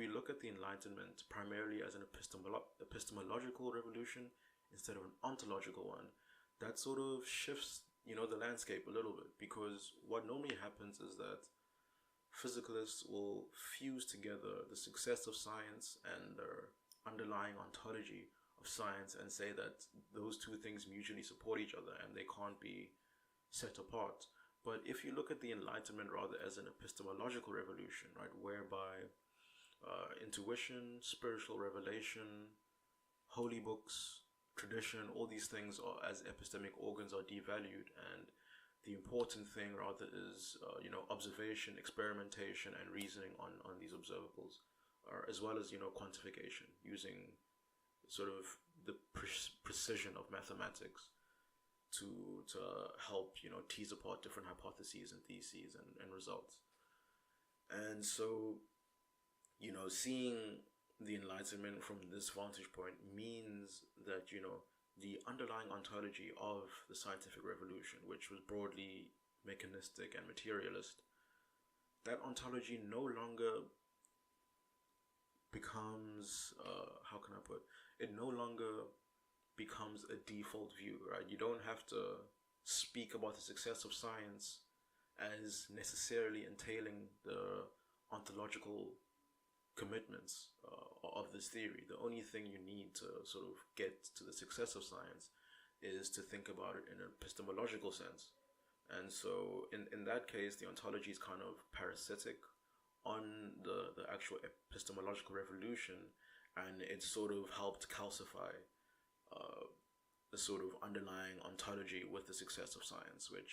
we look at the Enlightenment primarily as an epistemological revolution instead of an ontological one, that sort of shifts, the landscape a little bit, because what normally happens is that physicalists will fuse together the success of science and their underlying ontology of science and say that those two things mutually support each other and they can't be set apart. But if you look at the Enlightenment rather as an epistemological revolution, right, whereby intuition, spiritual revelation, holy books, tradition, all these things are, as epistemic organs, are devalued, and the important thing rather is observation, experimentation, and reasoning on these observables, as well as quantification using sort of the precision of mathematics to help tease apart different hypotheses and theses and results. And so seeing the Enlightenment from this vantage point means that the underlying ontology of the scientific revolution, which was broadly mechanistic and materialist, that ontology no longer becomes how can I put it no longer becomes a default view, right? You don't have to speak about the success of science as necessarily entailing the ontological commitments of this theory. The only thing you need to sort of get to the success of science is to think about it in an epistemological sense. And so in that case, the ontology is kind of parasitic on the actual epistemological revolution, and it sort of helped calcify the sort of underlying ontology with the success of science, which